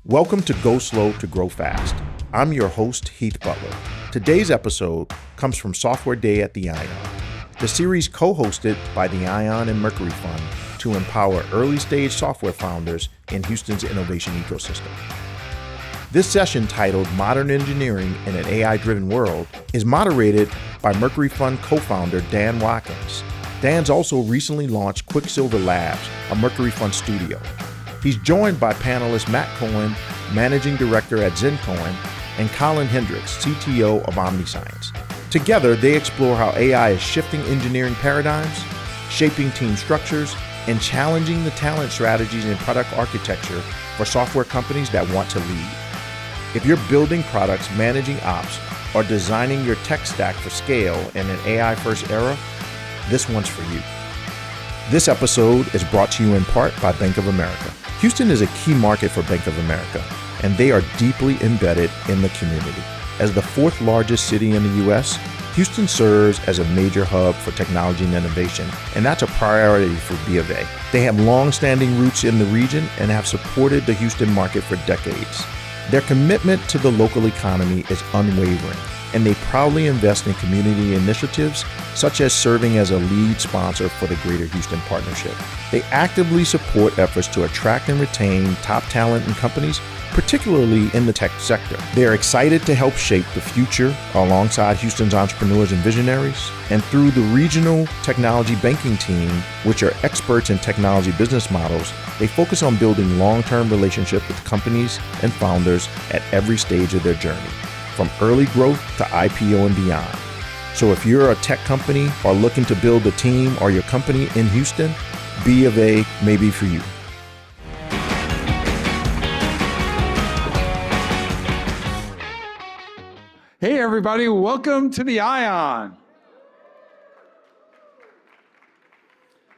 Welcome to Go Slow to Grow Fast. I'm your host, Heath Butler. Today's episode comes from Software Day at the ION, the series co-hosted by the ION and Mercury Fund to empower early-stage software founders in Houston's innovation ecosystem. This session, titled Modern Engineering in an AI-Driven World, is moderated by Mercury Fund co-founder Dan Watkins. Dan's also recently launched Quicksilver Labs, a Mercury Fund studio. He's joined by panelists Matt Cohen, Managing Director at Cohen, and Colin Hendricks, CTO of OmniScience. Together, they explore how AI is shifting engineering paradigms, shaping team structures, and challenging the talent strategies and product architecture for software companies that want to lead. If you're building products, managing ops, or designing your tech stack for scale in an AI-first era, this one's for you. This episode is brought to you in part by Bank of America. Houston is a key market for Bank of America, and they are deeply embedded in the community. As the fourth largest city in the U.S., Houston serves as a major hub for technology and innovation, and that's a priority for B of A. They have long-standing roots in the region and have supported the Houston market for decades. Their commitment to the local economy is unwavering, and they proudly invest in community initiatives, such as serving as a lead sponsor for the Greater Houston Partnership. They actively support efforts to attract and retain top talent in companies, particularly in the tech sector. They are excited to help shape the future alongside Houston's entrepreneurs and visionaries. And through the regional technology banking team, which are experts in technology business models, they focus on building long-term relationships with companies and founders at every stage of their journey, from early growth to IPO and beyond. So if you're a tech company or looking to build a team or your company in Houston, B of A may be for you. Hey everybody, welcome to the ION.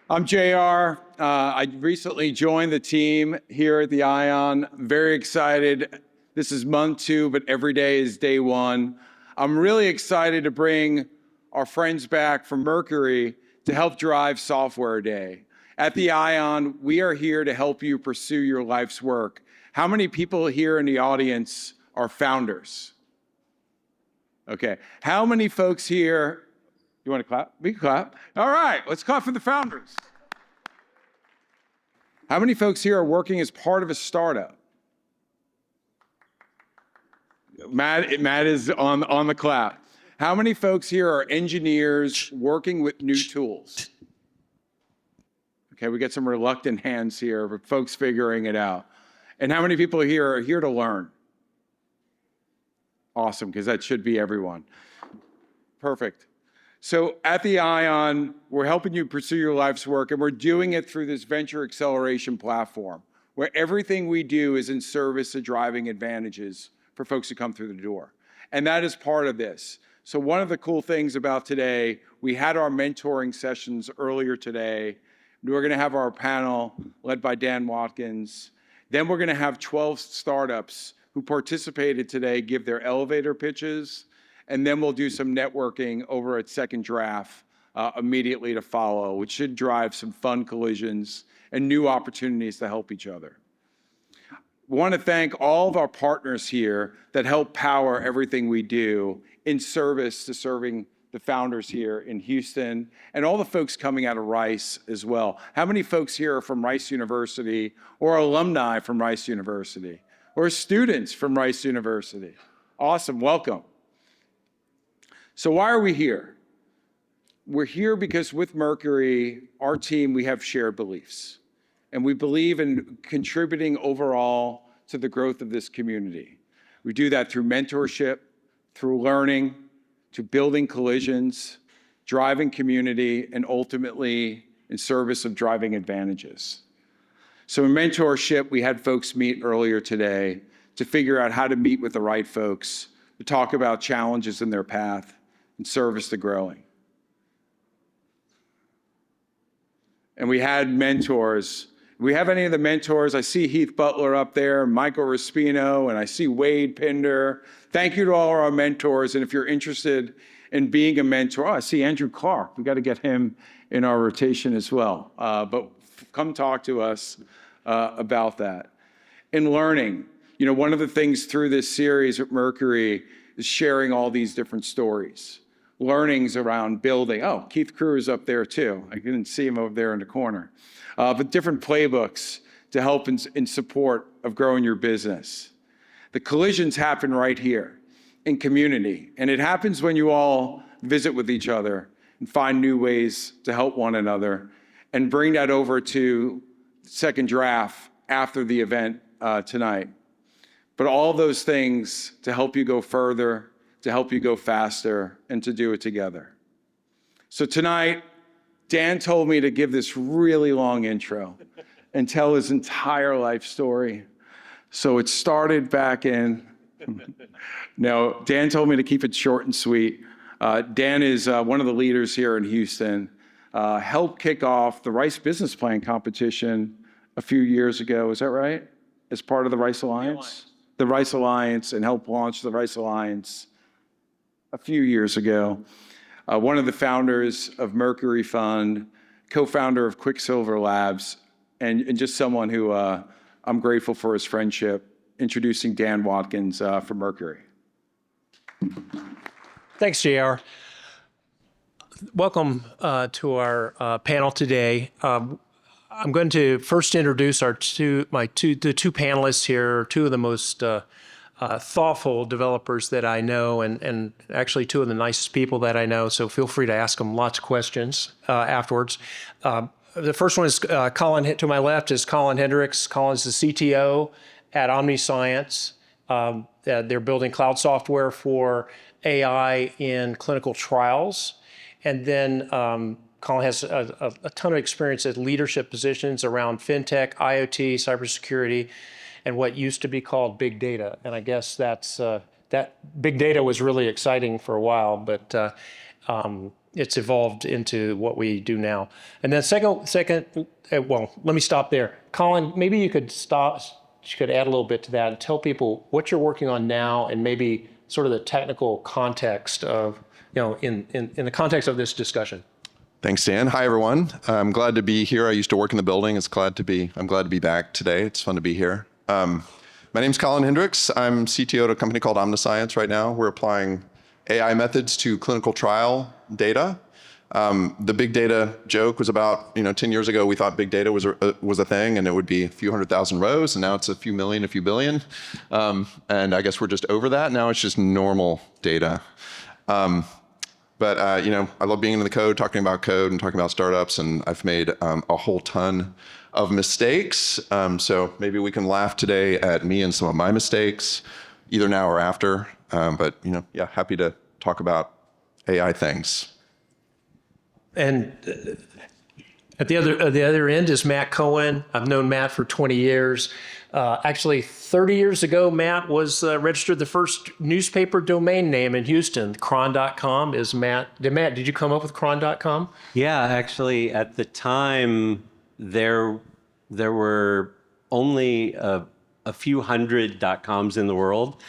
I'm JR. I recently joined the team here at the ION. Very excited. This is month 2, but every day is day 1. I'm really excited to bring our friends back from Mercury to help drive Software Day. At the ION, we are here to help you pursue your life's work. How many people here in the audience are founders? Okay. How many folks here, you want to clap? We can clap. All right, let's clap for the founders. How many folks here are working as part of a startup? Matt is on the clap. How many folks here are engineers working with new tools? Okay, we got some reluctant hands here, but folks figuring it out. And how many people here are here to learn? Awesome, because that should be everyone. Perfect. So at the ION, we're helping you pursue your life's work, and we're doing it through this venture acceleration platform, where everything we do is in service of driving advantages for folks who come through the door. And that is part of this. So one of the cool things about today, we had our mentoring sessions earlier today. We're going to have our panel led by Dan Watkins. Then we're going to have 12 startups who participated today give their elevator pitches. And then we'll do some networking over at Second Draft immediately to follow, which should drive some fun collisions and new opportunities to help each other. We want to thank all of our partners here that help power everything we do in service to serving the founders here in Houston and all the folks coming out of Rice as well. How many folks here are from Rice University or alumni from Rice University or students from Rice University? Awesome, welcome. So why are we here? We're here because with Mercury, our team, we have shared beliefs. And we believe in contributing overall to the growth of this community. We do that through mentorship, through learning, to building collisions, driving community, and ultimately in service of driving advantages. So in mentorship, we had folks meet earlier today to figure out how to meet with the right folks, to talk about challenges in their path, and service to growing. And we had mentors. Do we have any of the mentors? I see Heath Butler up there, Michael Raspino, and I see Wade Pinder. Thank you to all our mentors. And if you're interested in being a mentor, I see Andrew Clark. We got to get him in our rotation as well. But come talk to us about that. In learning, One of the things through this series at Mercury is sharing all these different stories, learnings around building. Oh, Keith Crew is up there too. I didn't see him over there in the corner. But different playbooks to help in support of growing your business. The collisions happen right here in community. And it happens when you all visit with each other and find new ways to help one another and bring that over to second draft after the event tonight. But all those things to help you go further, to help you go faster, and to do it together. So tonight, Dan told me to give this really long intro and tell his entire life story. So it started back in, no, Dan told me to keep it short and sweet. Dan is one of the leaders here in Houston, helped kick off the Rice Business Plan competition a few years ago. Is that right? As part of the Rice Alliance? The Rice Alliance, and helped launch the Rice Alliance a few years ago. One of the founders of Mercury Fund, co-founder of Quicksilver Labs, and just someone who I'm grateful for his friendship, introducing Dan Watkins from Mercury. Thanks, JR. Welcome to our panel today. I'm going to first introduce the two panelists here, two of the most thoughtful developers that I know, and actually two of the nicest people that I know. So feel free to ask them lots of questions afterwards. The first one is Colin. To my left is Colin Hendricks. Colin's the CTO at OmniScience. They're building cloud software for AI in clinical trials. And then Colin has a ton of experience at leadership positions around fintech, IoT, cybersecurity, and what used to be called big data. And I guess that big data was really exciting for a while, but it's evolved into what we do now. And then well, let me stop there. Colin, maybe you could add a little bit to that and tell people what you're working on now and maybe sort of the technical context of, in the context of this discussion. Thanks, Dan. Hi, everyone. I'm glad to be here. I used to work in the building. I'm glad to be back today. It's fun to be here. My name's Colin Hendricks. I'm CTO at a company called OmniScience right now. We're applying AI methods to clinical trial data. The big data joke was about, 10 years ago, we thought big data was a thing and it would be a few 100,000 rows, and now it's a few million, a few billion. And I guess we're just over that. Now it's just normal data. But I love being in the code, talking about code and talking about startups, and I've made a whole ton of mistakes. So maybe we can laugh today at me and some of my mistakes, either now or after. But happy to talk about AI things. And at the other end is Matt Cohen. I've known Matt for 20 years. Actually, 30 years ago, Matt was registered the first newspaper domain name in Houston. Cron.com is Matt. Did you come up with Cron.com? Yeah, actually, at the time, there were only a few hundred .coms in the world.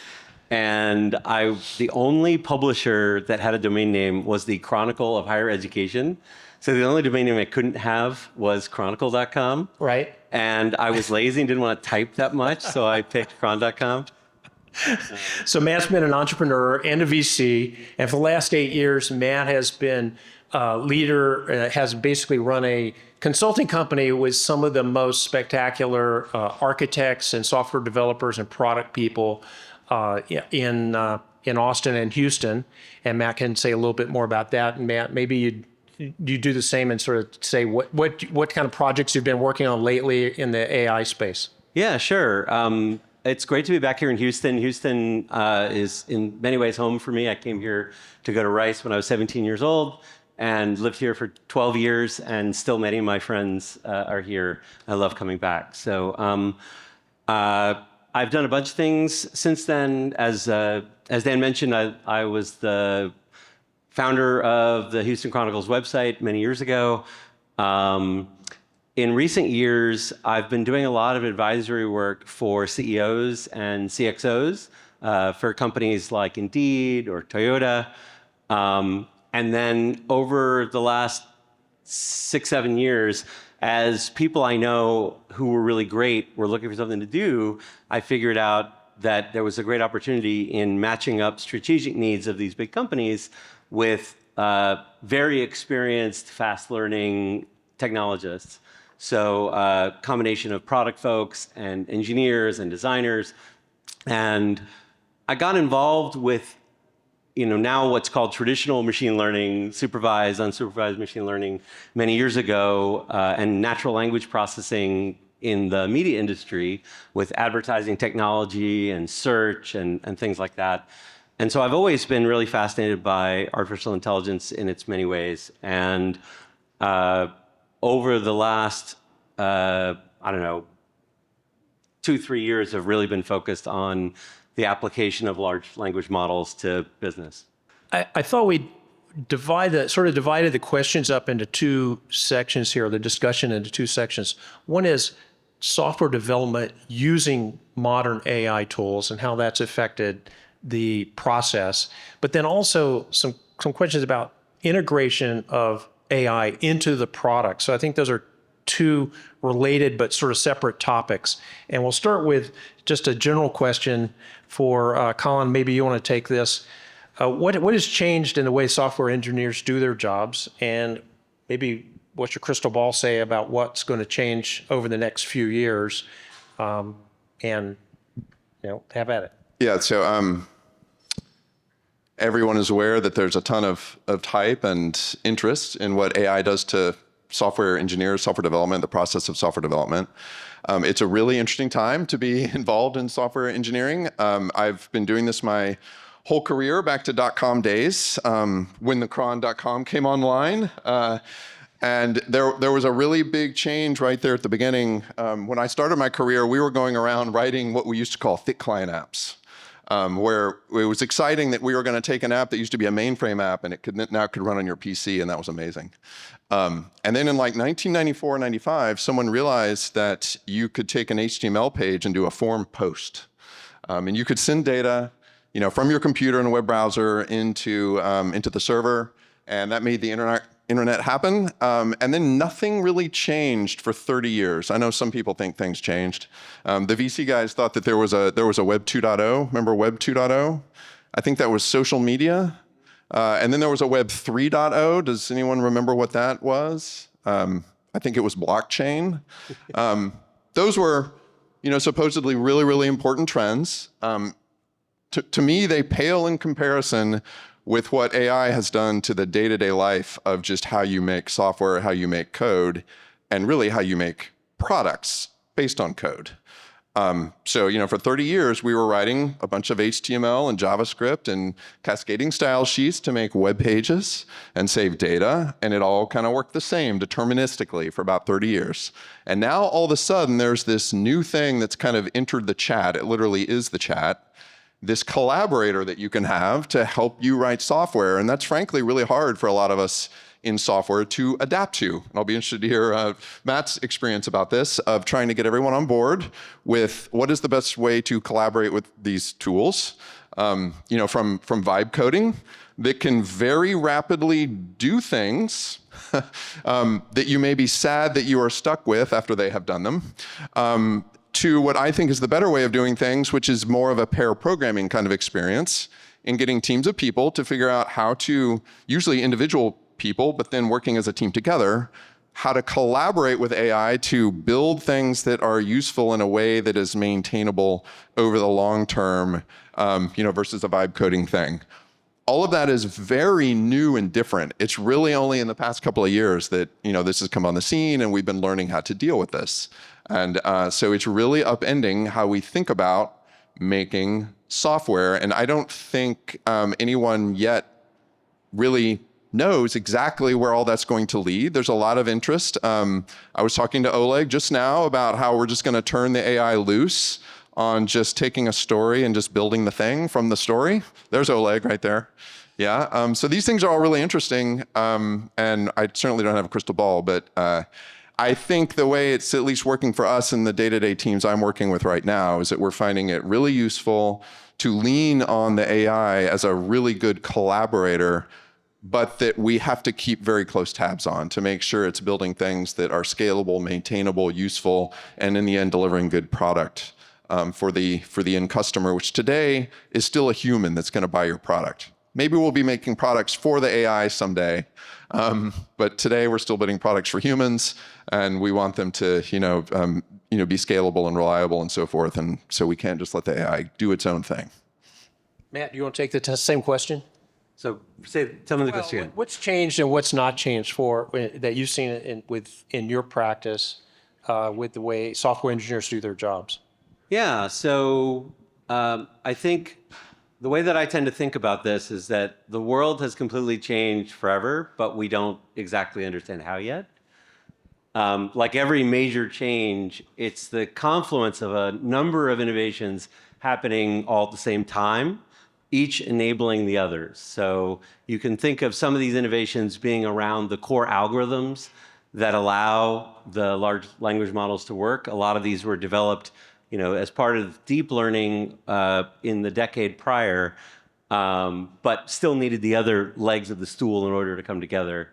And the only publisher that had a domain name was the Chronicle of Higher Education. So the only domain name I couldn't have was chronicle.com. Right. And I was lazy and didn't want to type that much, so I picked cron.com. So Matt's been an entrepreneur and a VC, and for the last 8 years, Matt has been a leader, has basically run a consulting company with some of the most spectacular architects and software developers and product people in Austin and Houston. And Matt can say a little bit more about that. And Matt, maybe you do the same and sort of say what kind of projects you've been working on lately in the AI space. Yeah, sure. It's great to be back here in Houston. Houston is in many ways home for me. I came here to go to Rice when I was 17 years old and lived here for 12 years, and still many of my friends are here. I love coming back. So I've done a bunch of things since then. As Dan mentioned, I was the founder of the Houston Chronicles website many years ago. In recent years, I've been doing a lot of advisory work for CEOs and CXOs for companies like Indeed or Toyota. And then over the last 6-7 years, as people I know who were really great were looking for something to do, I figured out that there was a great opportunity in matching up strategic needs of these big companies with very experienced, fast-learning technologists. So combination of product folks and engineers and designers. And I got involved with, now what's called traditional machine learning, supervised, unsupervised machine learning many years ago, and natural language processing in the media industry with advertising technology and search and things like that. And so I've always been really fascinated by artificial intelligence in its many ways. And over the last, 2-3 years have really been focused on the application of large language models to business. I thought we divided the questions up into two sections here, the discussion into two sections. One is software development using modern AI tools and how that's affected the process, but then also some questions about integration of AI into the product. So I think those are two related but sort of separate topics. And we'll start with just a general question for Colin. Maybe you want to take this. What has changed in the way software engineers do their jobs? And maybe what's your crystal ball say about what's going to change over the next few years? And, have at it. Yeah, so everyone is aware that there's a ton of hype and interest in what AI does to software engineers, software development, the process of software development. It's a really interesting time to be involved in software engineering. I've been doing this my whole career back to .com days, when the cron.com came online. And there was a really big change right there at the beginning. When I started my career, we were going around writing what we used to call thick client apps, where it was exciting that we were going to take an app that used to be a mainframe app and it now could run on your PC, and that was amazing. And then in like 1994, 95, someone realized that you could take an HTML page and do a form post. And you could send data, from your computer and a web browser into the server, and that made the internet happen. And then nothing really changed for 30 years. I know some people think things changed. The VC guys thought that there was a Web 2.0. Remember Web 2.0? I think that was social media. And then there was a Web 3.0. Does anyone remember what that was? I think it was blockchain. Those were, supposedly really, really important trends. To me, they pale in comparison with what AI has done to the day-to-day life of just how you make software, how you make code, and really how you make products based on code. So, for 30 years, we were writing a bunch of HTML and JavaScript and cascading style sheets to make web pages and save data, and it all kind of worked the same deterministically for about 30 years. And now, all of a sudden, there's this new thing that's kind of entered the chat. It literally is the chat. This collaborator that you can have to help you write software. And that's frankly really hard for a lot of us in software to adapt to. And I'll be interested to hear Matt's experience about this, of trying to get everyone on board with what is the best way to collaborate with these tools, from vibe coding that can very rapidly do things that you may be sad that you are stuck with after they have done them, to what I think is the better way of doing things, which is more of a pair programming kind of experience in getting teams of people to figure out how to, usually individual people, but then working as a team together, how to collaborate with AI to build things that are useful in a way that is maintainable over the long term, versus a vibe coding thing. All of that is very new and different. It's really only in the past couple of years that, this has come on the scene and we've been learning how to deal with this. And so it's really upending how we think about making software. And I don't think anyone yet really knows exactly where all that's going to lead. There's a lot of interest. I was talking to Oleg just now about how we're just going to turn the AI loose on just taking a story and just building the thing from the story. There's Oleg right there. Yeah. So these things are all really interesting. And I certainly don't have a crystal ball, but I think the way it's at least working for us in the day-to-day teams I'm working with right now is that we're finding it really useful to lean on the AI as a really good collaborator, but that we have to keep very close tabs on to make sure it's building things that are scalable, maintainable, useful, and in the end delivering good product. for the end customer, which today is still a human that's going to buy your product. Maybe we'll be making products for the AI someday, but today we're still building products for humans, and we want them to, be scalable and reliable and so forth. And so we can't just let the AI do its own thing. Matt, do you want to take the same question? So tell me the question again. What's changed and what's not changed that you've seen in your practice with the way software engineers do their jobs? Yeah, so I think the way that I tend to think about this is that the world has completely changed forever, but we don't exactly understand how yet. Like every major change, it's the confluence of a number of innovations happening all at the same time, each enabling the others. So you can think of some of these innovations being around the core algorithms that allow the large language models to work. A lot of these were developed as part of deep learning in the decade prior, but still needed the other legs of the stool in order to come together.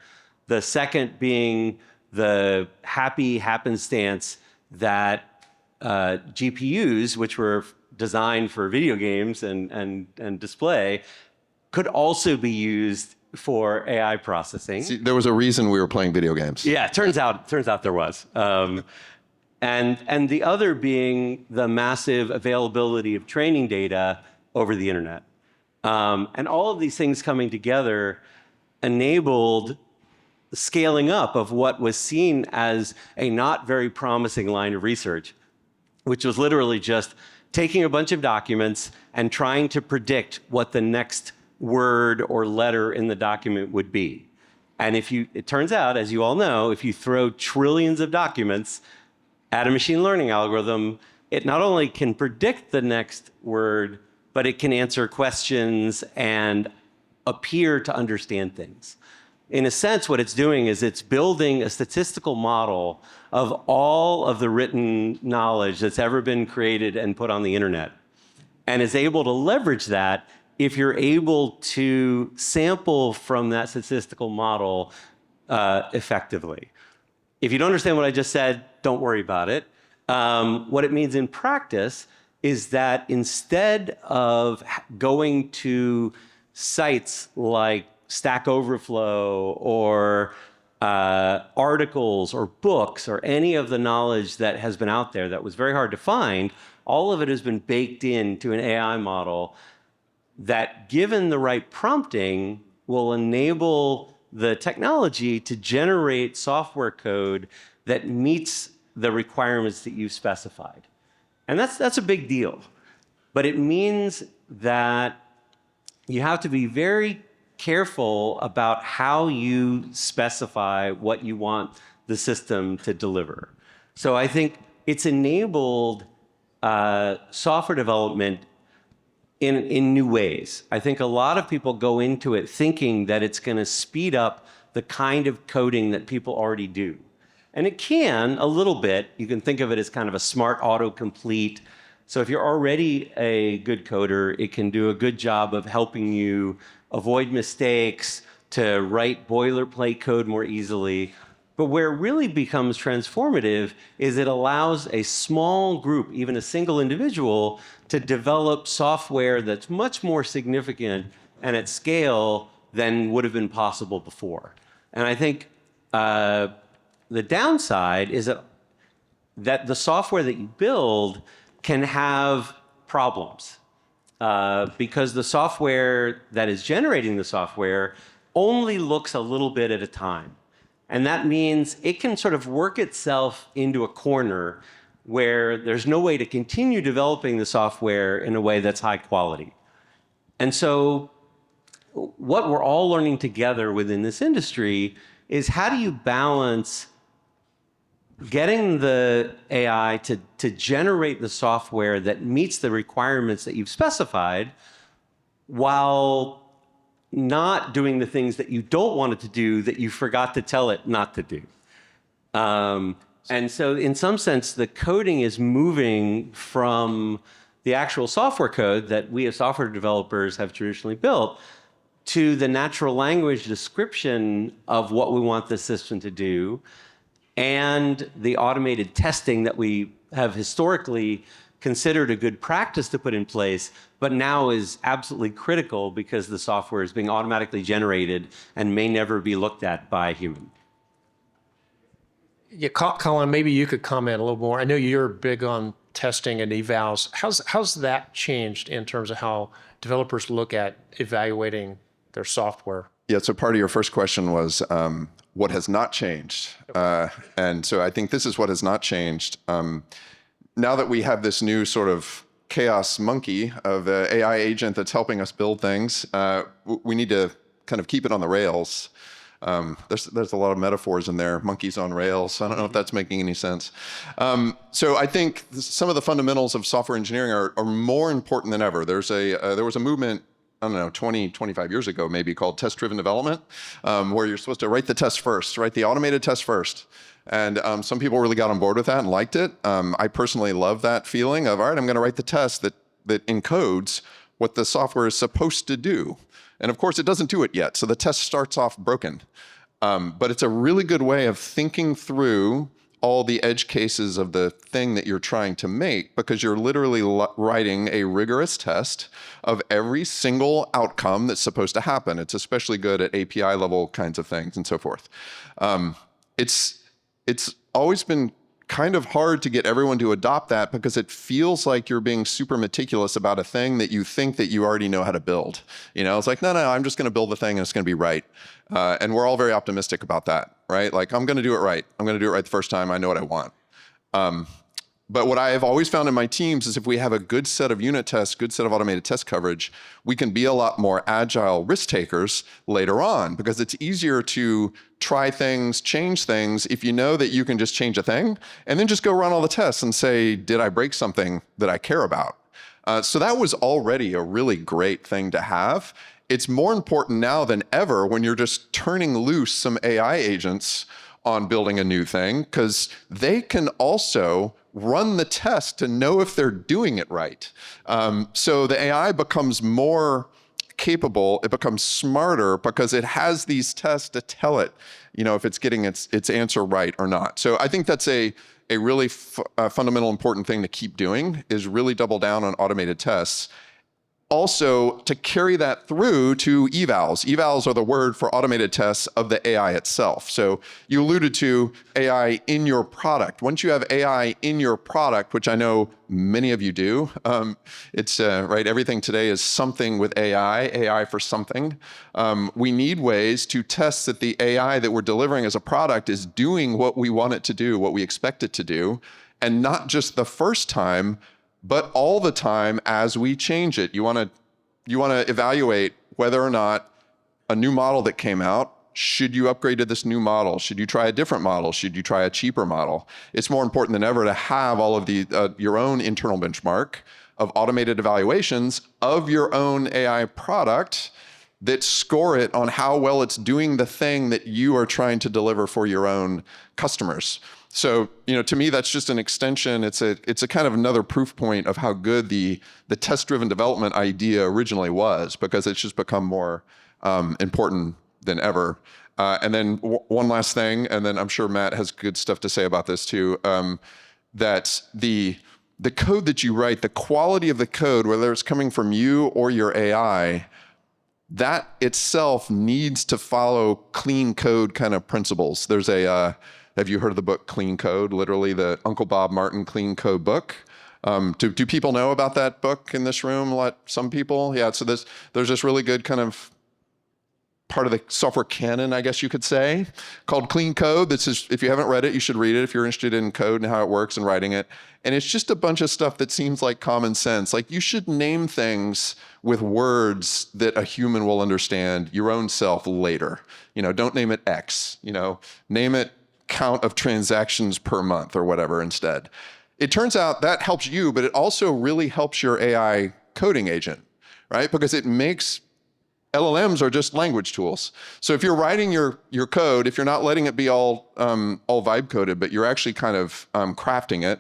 The second being the happy happenstance that GPUs, which were designed for video games and display, could also be used for AI processing. See, there was a reason we were playing video games. Yeah, turns out there was. And the other being the massive availability of training data over the internet. And all of these things coming together enabled scaling up of what was seen as a not very promising line of research, which was literally just taking a bunch of documents and trying to predict what the next word or letter in the document would be. And it turns out, as you all know, if you throw trillions of documents at a machine learning algorithm, it not only can predict the next word, but it can answer questions and appear to understand things. In a sense, what it's doing is it's building a statistical model of all of the written knowledge that's ever been created and put on the internet, and is able to leverage that if you're able to sample from that statistical model effectively. If you don't understand what I just said, don't worry about it. What it means in practice is that instead of going to sites like Stack Overflow or articles or books or any of the knowledge that has been out there that was very hard to find, all of it has been baked into an AI model that, given the right prompting, will enable the technology to generate software code that meets the requirements that you've specified. And that's a big deal. But it means that you have to be very careful about how you specify what you want the system to deliver. So I think it's enabled software development in new ways. I think a lot of people go into it thinking that it's going to speed up the kind of coding that people already do. And it can, a little bit. You can think of it as kind of a smart autocomplete. So if you're already a good coder, it can do a good job of helping you avoid mistakes, to write boilerplate code more easily. But where it really becomes transformative is it allows a small group, even a single individual, to develop software that's much more significant and at scale than would have been possible before. And I think the downside is that the software that you build can have problems because the software that is generating the software only looks a little bit at a time. And that means it can sort of work itself into a corner where there's no way to continue developing the software in a way that's high quality. And so what we're all learning together within this industry is, how do you balance getting the AI to generate the software that meets the requirements that you've specified while not doing the things that you don't want it to do that you forgot to tell it not to do. And so in some sense, the coding is moving from the actual software code that we as software developers have traditionally built to the natural language description of what we want the system to do, and the automated testing that we have historically considered a good practice to put in place, but now is absolutely critical because the software is being automatically generated and may never be looked at by a human. Yeah, Colin, maybe you could comment a little more. I know you're big on testing and evals. How's that changed in terms of how developers look at evaluating their software? Yeah, so part of your first question was what has not changed. And so I think this is what has not changed. Now that we have this new sort of chaos monkey of an AI agent that's helping us build things, we need to kind of keep it on the rails. There's a lot of metaphors in there, monkeys on rails. I don't know if that's making any sense. So I think some of the fundamentals of software engineering are more important than ever. There was a movement, I don't know, 20, 25 years ago maybe, called test-driven development, where you're supposed to write the test first, write the automated test first. And some people really got on board with that and liked it. I personally love that feeling of, all right, I'm going to write the test that encodes what the software is supposed to do. And of course, it doesn't do it yet. So the test starts off broken. But it's a really good way of thinking through all the edge cases of the thing that you're trying to make, because you're literally writing a rigorous test of every single outcome that's supposed to happen. It's especially good at API level kinds of things and so forth. It's always been kind of hard to get everyone to adopt that because it feels like you're being super meticulous about a thing that you think that you already know how to build. It's like, no, I'm just going to build the thing and it's going to be right. And we're all very optimistic about that, right? Like, I'm going to do it right. I'm going to do it right the first time. I know what I want. But what I have always found in my teams is if we have a good set of unit tests, good set of automated test coverage, we can be a lot more agile risk takers later on, because it's easier to try things, change things, if you know that you can just change a thing and then just go run all the tests and say, did I break something that I care about? So that was already a really great thing to have. It's more important now than ever when you're just turning loose some AI agents on building a new thing, because they can also run the test to know if they're doing it right. So the AI becomes more capable, it becomes smarter because it has these tests to tell it, if it's getting its answer right or not. So I think that's a really fundamental important thing to keep doing, is really double down on automated tests. Also, to carry that through to evals. Evals are the word for automated tests of the AI itself. So you alluded to AI in your product. Once you have AI in your product, which I know many of you do, it's right. Everything today is something with AI for something. We need ways to test that the AI that we're delivering as a product is doing what we want it to do, what we expect it to do, and not just the first time, but all the time as we change it. You want to evaluate whether or not a new model that came out, should you upgrade to this new model? Should you try a different model? Should you try a cheaper model? It's more important than ever to have all of the your own internal benchmark of automated evaluations of your own AI product that score it on how well it's doing the thing that you are trying to deliver for your own customers. So, to me, that's just an extension. It's a kind of another proof point of how good the test-driven development idea originally was, because it's just become more important than ever. And then one last thing, and then I'm sure Matt has good stuff to say about this too, that the code that you write, the quality of the code, whether it's coming from you or your AI, that itself needs to follow clean code kind of principles. There's have you heard of the book Clean Code? Literally the Uncle Bob Martin Clean Code book. Do people know about that book in this room? Some people? Yeah, so there's this really good kind of part of the software canon, I guess you could say, called Clean Code. If you haven't read it, you should read it if you're interested in code and how it works and writing it. And it's just a bunch of stuff that seems like common sense. Like, you should name things with words that a human will understand, your own self later. Don't name it X, name it count of transactions per month or whatever instead. It turns out that helps you, but it also really helps your AI coding agent, right? Because it makes LLMs are just language tools. So if you're writing your code, if you're not letting it be all vibe coded, but you're actually kind of crafting it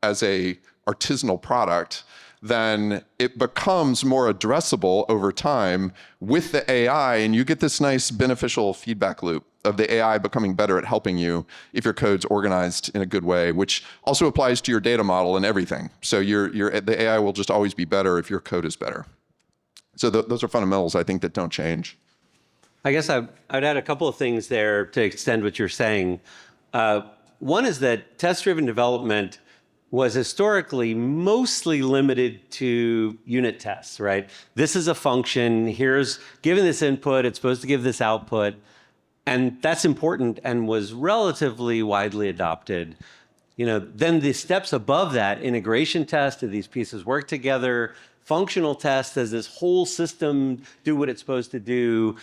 as a artisanal product, then it becomes more addressable over time with the AI, and you get this nice beneficial feedback loop of the AI becoming better at helping you if your code's organized in a good way, which also applies to your data model and everything. So the AI will just always be better if your code is better. So those are fundamentals, I think, that don't change. I guess I'd add a couple of things there to extend what you're saying. One is that test-driven development was historically mostly limited to unit tests, right? This is a function, here's given this input, it's supposed to give this output, and that's important and was relatively widely adopted. Then the steps above that, integration test, do these pieces work together? Functional test, does this whole system do what it's supposed to do?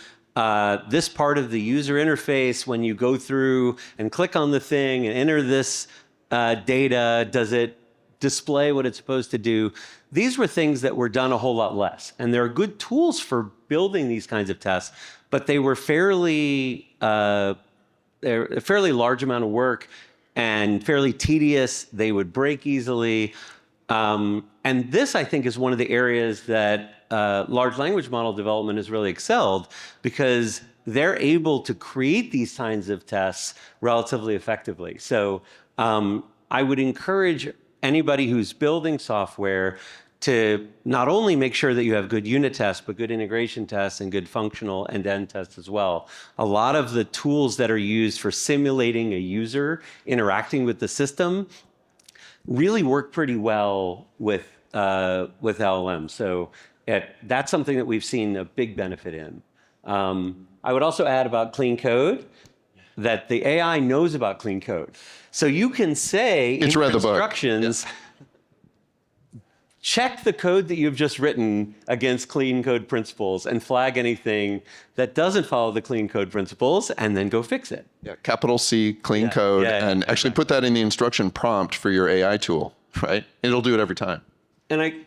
This part of the user interface, when you go through and click on the thing and enter this data, does it display what it's supposed to do? These were things that were done a whole lot less. And there are good tools for building these kinds of tests, but they were a fairly large amount of work and fairly tedious. They would break easily. And this, I think, is one of the areas that large language model development has really excelled, because they're able to create these kinds of tests relatively effectively. So I would encourage anybody who's building software to not only make sure that you have good unit tests, but good integration tests and good functional end-to-end tests as well. A lot of the tools that are used for simulating a user interacting with the system really work pretty well with LLM. So that's something that we've seen a big benefit in. I would also add about clean code that the AI knows about clean code. So you can say in your instructions, check the code that you've just written against clean code principles and flag anything that doesn't follow the clean code principles, and then go fix it. Yeah, capital C, clean code, and actually put that in the instruction prompt for your AI tool, right? It'll do it every time. And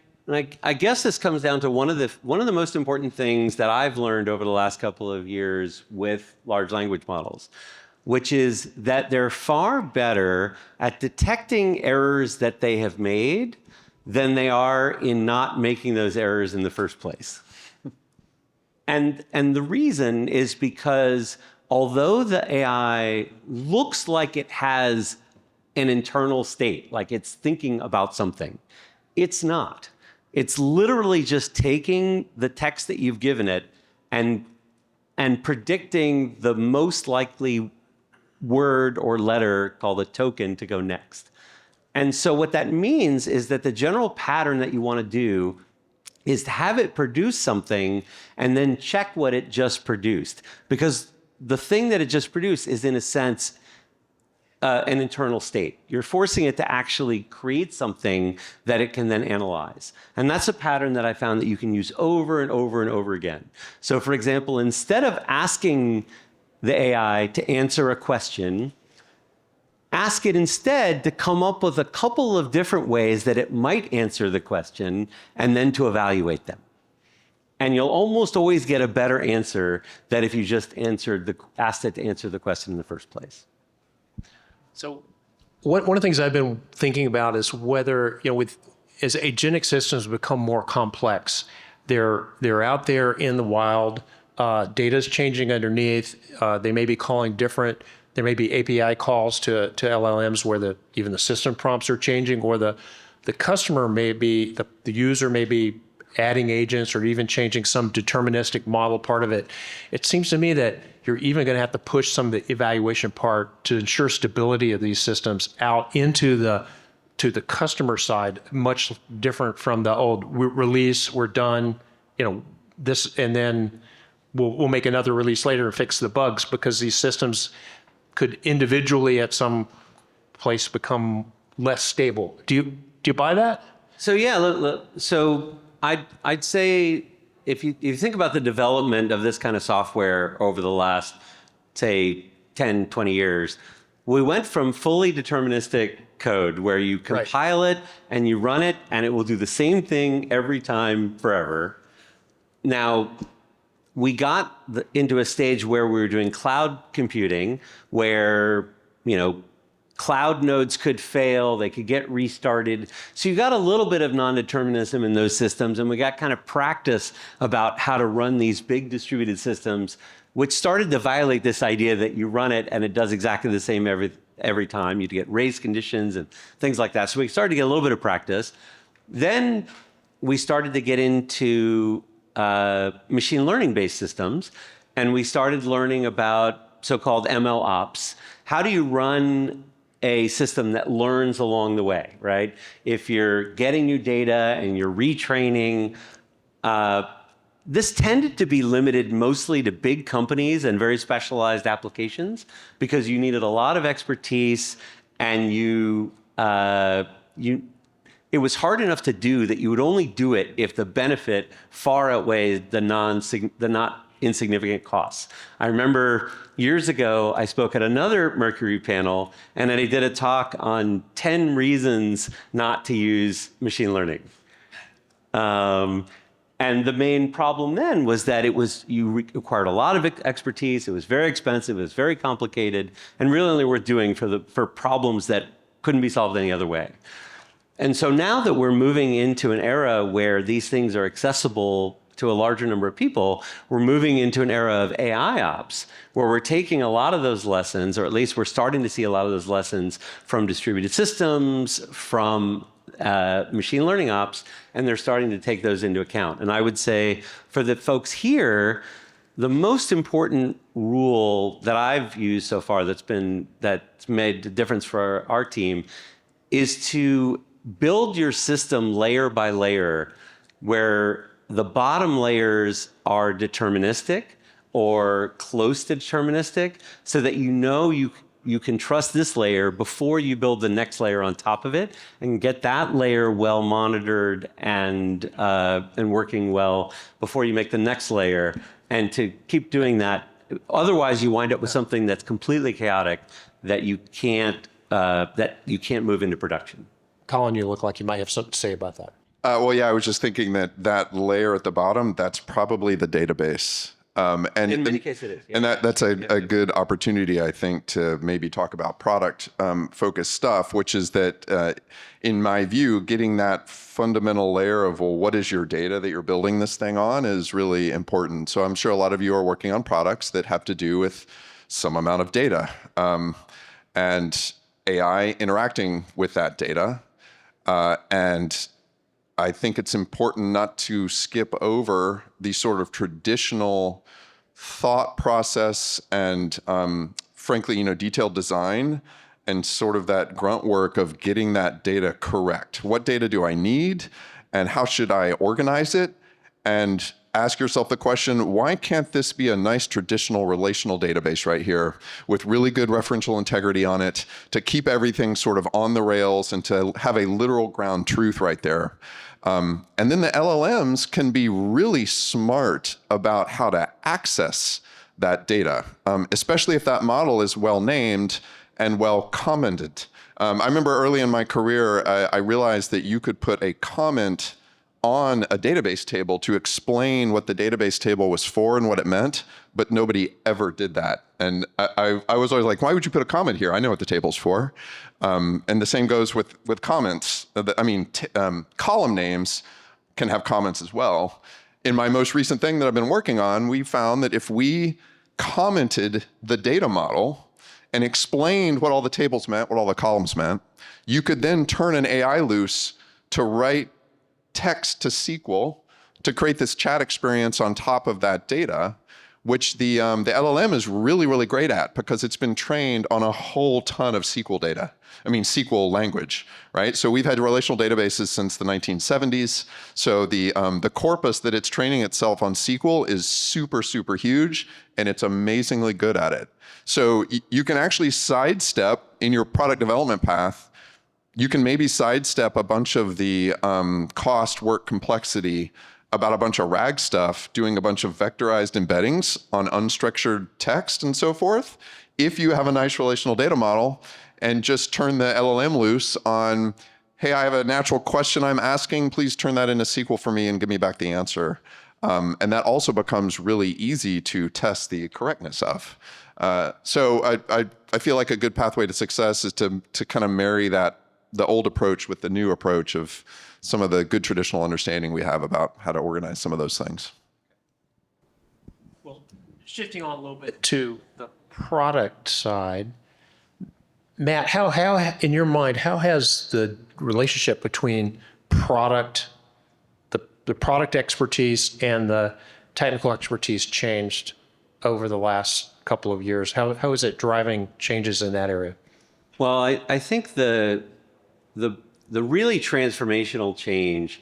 I guess this comes down to one of the most important things that I've learned over the last couple of years with large language models, which is that they're far better at detecting errors that they have made than they are in not making those errors in the first place. And the reason is because although the AI looks like it has an internal state, like it's thinking about something, it's not. It's literally just taking the text that you've given it and predicting the most likely word or letter, called a token, to go next. And so what that means is that the general pattern that you want to do is to have it produce something and then check what it just produced. Because the thing that it just produced is, in a sense, an internal state. You're forcing it to actually create something that it can then analyze. And that's a pattern that I found that you can use over and over and over again. So for example, instead of asking the AI to answer a question, ask it instead to come up with a couple of different ways that it might answer the question, and then to evaluate them. And you'll almost always get a better answer than if you just asked it to answer the question in the first place. So one of the things I've been thinking about is whether, as agentic systems become more complex, they're out there in the wild, data's changing underneath, they may be calling different, there may be API calls to LLMs where even the system prompts are changing, or the customer may be, the user may be adding agents or even changing some deterministic model part of it. It seems to me that you're even going to have to push some of the evaluation part to ensure stability of these systems out into the customer side, much different from the old release, we're done, this, and then we'll make another release later and fix the bugs, because these systems could individually at some place become less stable. Do you buy that? So yeah, so I'd say if you think about the development of this kind of software over the last, say, 10, 20 years, we went from fully deterministic code where you compile it and you run it and it will do the same thing every time forever. Now, we got into a stage where we were doing cloud computing, where, cloud nodes could fail, they could get restarted. So you got a little bit of non-determinism in those systems, and we got kind of practice about how to run these big distributed systems which started to violate this idea that you run it and it does exactly the same every time. You get race conditions and things like that. So we started to get a little bit of practice. Then we started to get into machine learning-based systems, and we started learning about so-called ML ops. How do you run a system that learns along the way, right? If you're getting new data and you're retraining, this tended to be limited mostly to big companies and very specialized applications because you needed a lot of expertise, and it was hard enough to do that you would only do it if the benefit far outweighed the not insignificant costs. I remember years ago, I spoke at another Mercury panel, and then I did a talk on 10 reasons not to use machine learning. And the main problem then was that you required a lot of expertise. It was very expensive. It was very complicated, and really only worth doing for problems that couldn't be solved any other way. And so now that we're moving into an era where these things are accessible to a larger number of people, we're moving into an era of AI ops, where we're taking a lot of those lessons, or at least we're starting to see a lot of those lessons from distributed systems, from machine learning ops, and they're starting to take those into account. And I would say for the folks here, the most important rule that I've used so far that's made a difference for our team is to build your system layer by layer, where the bottom layers are deterministic or close to deterministic, so that you can trust this layer before you build the next layer on top of it, and get that layer well monitored and working well before you make the next layer, and to keep doing that. Otherwise, you wind up with something that's completely chaotic that you can't move into production. Colin, you look like you might have something to say about that. Well, yeah, I was just thinking that layer at the bottom, that's probably the database. And in many cases it is. Yeah. And that's a good opportunity, I think, to maybe talk about product focused stuff, which is that, in my view, getting that fundamental layer of, well, what is your data that you're building this thing on is really important. So I'm sure a lot of you are working on products that have to do with some amount of data and AI interacting with that data. And I think it's important not to skip over the sort of traditional thought process and, frankly, detailed design and sort of that grunt work of getting that data correct. What data do I need, and how should I organize it? And ask yourself the question, why can't this be a nice traditional relational database right here with really good referential integrity on it to keep everything sort of on the rails and to have a literal ground truth right there? And then the LLMs can be really smart about how to access that data, especially if that model is well named and well commented. I remember early in my career, I realized that you could put a comment on a database table to explain what the database table was for and what it meant, but nobody ever did that. And I was always like, why would you put a comment here? I know what the table's for. And the same goes with comments. Column names can have comments as well. In my most recent thing that I've been working on, we found that if we commented the data model and explained what all the tables meant, what all the columns meant, you could then turn an AI loose to write text to SQL to create this chat experience on top of that data, which the LLM is really, really great at because it's been trained on a whole ton of SQL data. SQL language, right? So we've had relational databases since the 1970s. So the corpus that it's training itself on SQL is super, super huge, and it's amazingly good at it. So you can actually sidestep in your product development path. You can maybe sidestep a bunch of the cost, work, complexity about a bunch of RAG stuff, doing a bunch of vectorized embeddings on unstructured text and so forth, if you have a nice relational data model, and just turn the LLM loose on, hey, I have a natural question I'm asking, please turn that into SQL for me and give me back the answer. And that also becomes really easy to test the correctness of. So I feel like a good pathway to success is to kind of marry the old approach with the new approach of some of the good traditional understanding we have about how to organize some of those things. Well, Shifting on a little bit to the product side, Matt, how in your mind, how has the relationship between product, the product expertise and the technical expertise changed over the last couple of years? How is it driving changes in that area? Well, I think the really transformational change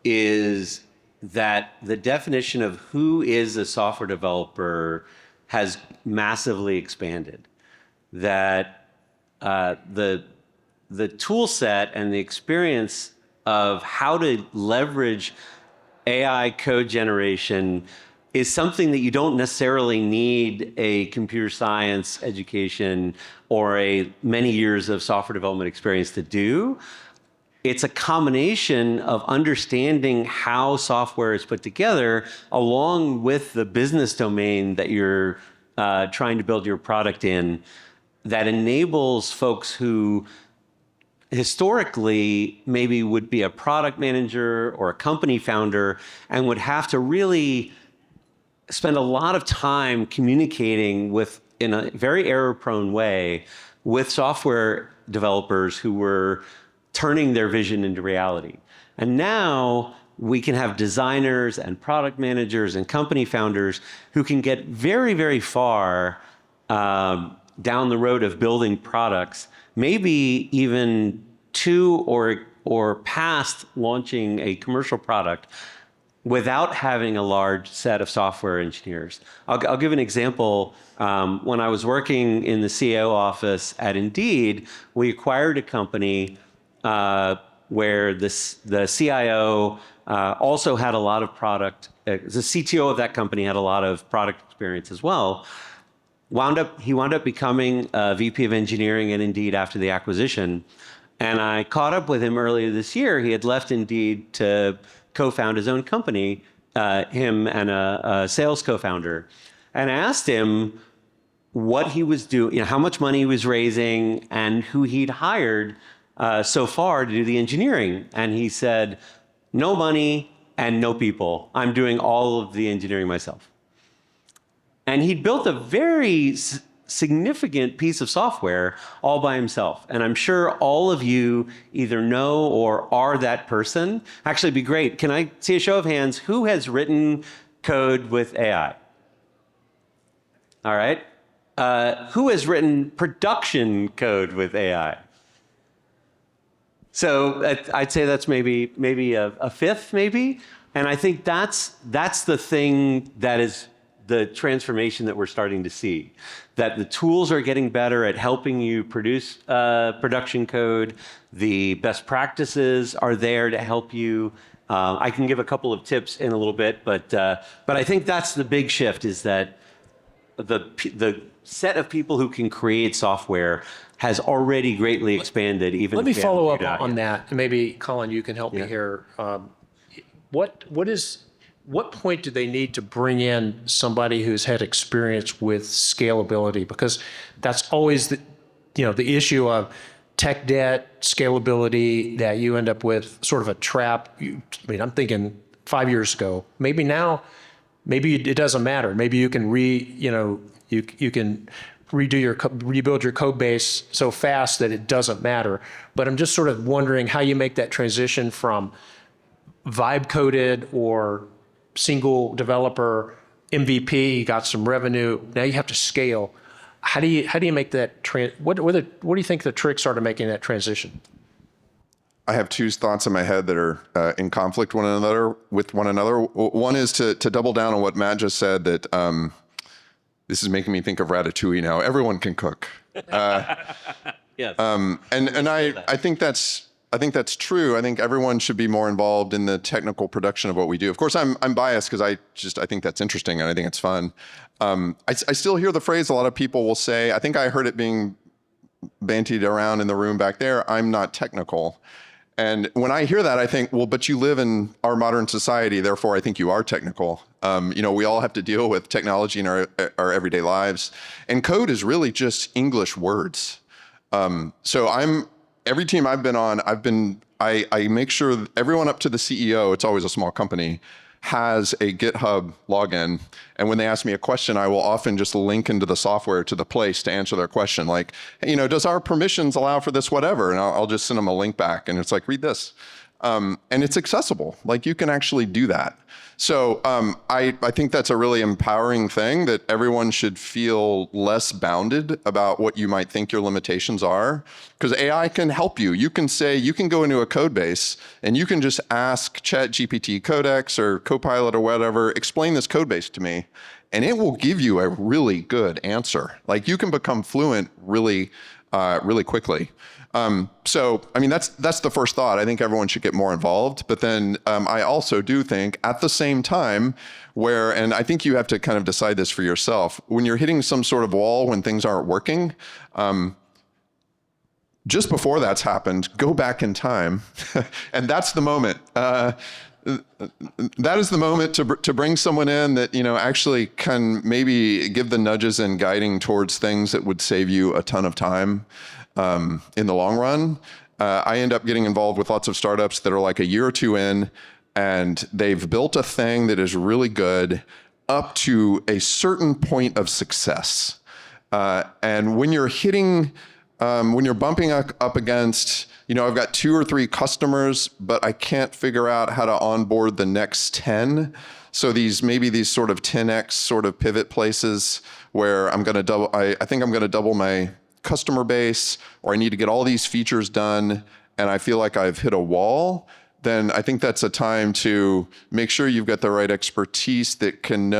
is that the definition of who is a software developer has massively expanded. That the tool set and the experience of how to leverage AI code generation is something that you don't necessarily need a computer science education or many years of software development experience to do. It's a combination of understanding how software is put together along with the business domain that you're trying to build your product in that enables folks who historically maybe would be a product manager or a company founder and would have to really spend a lot of time communicating with, in a very error-prone way, with software developers who were turning their vision into reality. And now we can have designers and product managers and company founders who can get very, very far down the road of building products, maybe even to or past launching a commercial product without having a large set of software engineers. I'll give an example. When I was working in the CEO office at Indeed, we acquired a company where the CIO also had a lot of product, the CTO of that company had a lot of product experience as well. He wound up becoming a VP of engineering at Indeed after the acquisition. And I caught up with him earlier this year. He had left Indeed to co-found his own company, him and a sales co-founder. And I asked him what he was doing, how much money he was raising and who he'd hired so far to do the engineering. And he said, no money and no people. I'm doing all of the engineering myself. And he'd built a very significant piece of software all by himself. And I'm sure all of you either know or are that person. Actually, it'd be great. Can I see a show of hands? Who has written code with AI? All right. Who has written production code with AI? So I'd say that's maybe a fifth, maybe. And I think that's the thing that is the transformation that we're starting to see. That the tools are getting better at helping you produce production code. The best practices are there to help you. I can give a couple of tips in a little bit, but I think that's the big shift, is that the set of people who can create software has already greatly expanded. Even let me follow up on that, and maybe Colin, you can help me here. What point do they need to bring in somebody who's had experience with scalability? Because that's always the issue of tech debt, scalability, that you end up with sort of a trap. I'm thinking 5 years ago. Maybe now, maybe it doesn't matter. Maybe you can you can rebuild your code base so fast that it doesn't matter. But I'm just sort of wondering how you make that transition from vibe coded or single developer MVP, got some revenue. Now you have to scale. How do you make that what do you think the tricks are to making that transition? I have two thoughts in my head that are in conflict with one another. One is to double down on what Matt just said, that this is making me think of Ratatouille now. Everyone can cook. Yes. And I think that's true. I think everyone should be more involved in the technical production of what we do. Of course, I'm biased because I think that's interesting and I think it's fun. I still hear the phrase, a lot of people will say, I think I heard it being bantied around in the room back there, I'm not technical. And when I hear that, I think, well, but you live in our modern society, therefore I think you are technical. We all have to deal with technology in our everyday lives. And code is really just English words. So every team I've been on, I make sure that everyone up to the CEO, it's always a small company, has a GitHub login. And when they ask me a question, I will often just link into the software to the place to answer their question. Like, hey, does our permissions allow for this, whatever? And I'll just send them a link back. And it's like, read this. And it's accessible. Like, you can actually do that. So I think that's a really empowering thing, that everyone should feel less bounded about what you might think your limitations are, because AI can help you. You can go into a code base and you can just ask ChatGPT Codex or Copilot or whatever, explain this code base to me, and it will give you a really good answer. Like, you can become fluent really quickly. So, I mean, that's the first thought. I think everyone should get more involved. But then I also do think at the same time and I think you have to kind of decide this for yourself, when you're hitting some sort of wall, when things aren't working, just before that's happened, go back in time. And that's the moment. That is the moment to bring someone in that, actually can maybe give the nudges and guiding towards things that would save you a ton of time in the long run. I end up getting involved with lots of startups that are like a year or two in, and they've built a thing that is really good up to a certain point of success. And when you're bumping up against, I've got 2 or 3 customers, but I can't figure out how to onboard the next 10. So these sort of 10x sort of pivot places where I think I'm going to double my customer base, or I need to get all these features done, and I feel like I've hit a wall, then I think that's a time to make sure you've got the right expertise that can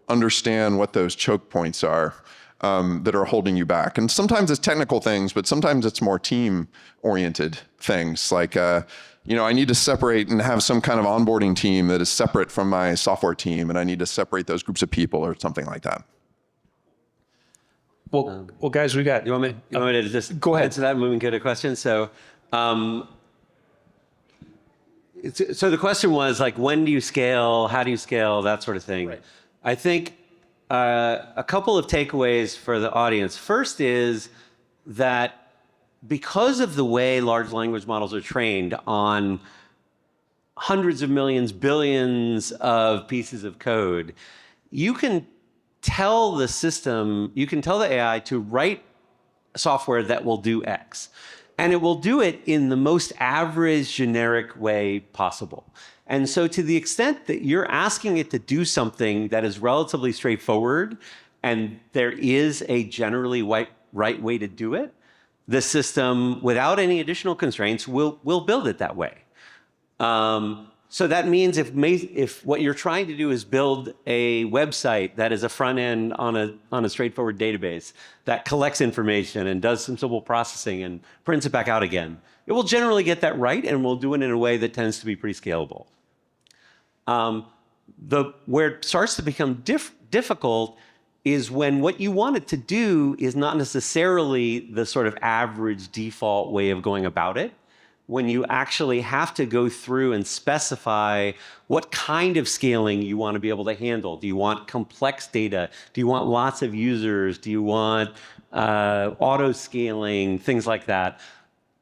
understand what those choke points are that are holding you back. And sometimes it's technical things, but sometimes it's more team-oriented things. Like, I need to separate and have some kind of onboarding team that is separate from my software team, and I need to separate those groups of people or something like that. Well, guys, we got. You want me to just go ahead answer that, and we can get a question? So, so the question was like, when do you scale? How do you scale? That sort of thing. Right. I think a couple of takeaways for the audience. First is that because of the way large language models are trained on hundreds of millions, billions of pieces of code, you can tell the AI to write software that will do X. And it will do it in the most average, generic way possible. And so to the extent that you're asking it to do something that is relatively straightforward, and there is a generally right way to do it, the system, without any additional constraints, will build it that way. So that means if what you're trying to do is build a website that is a front end on a straightforward database that collects information and does some simple processing and prints it back out again, it will generally get that right, and will do it in a way that tends to be pretty scalable. Where it starts to become difficult is when what you want it to do is not necessarily the sort of average default way of going about it. When you actually have to go through and specify what kind of scaling you want to be able to handle. Do you want complex data? Do you want lots of users? Do you want auto scaling, things like that?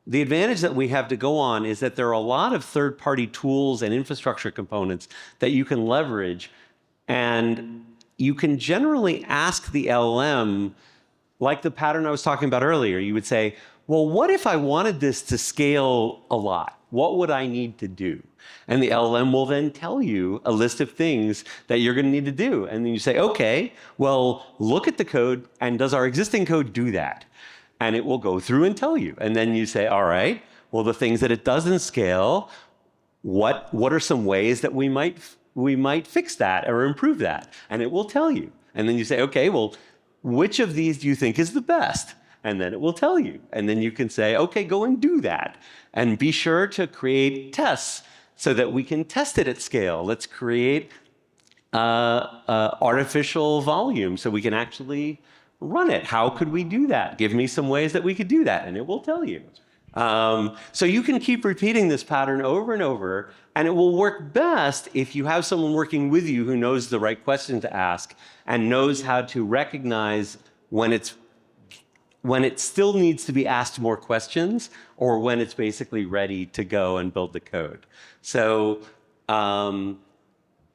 The advantage that we have to go on is that there are a lot of third-party tools and infrastructure components that you can leverage, and you can generally ask the LLM, like the pattern I was talking about earlier. You would say, well, what if I wanted this to scale a lot? What would I need to do? And the LLM will then tell you a list of things that you're going to need to do. And then you say, okay, well, look at the code, and does our existing code do that? And it will go through and tell you. And then you say, all right, well, the things that it doesn't scale, what are some ways that we might fix that or improve that? And it will tell you. And then you say, okay, well, which of these do you think is the best? And then it will tell you. And then you can say, okay, go and do that. And be sure to create tests so that we can test it at scale. Let's create artificial volume so we can actually run it. How could we do that? Give me some ways that we could do that. And it will tell you. So you can keep repeating this pattern over and over, and it will work best if you have someone working with you who knows the right question to ask and knows how to recognize when it still needs to be asked more questions, or when it's basically ready to go and build the code. So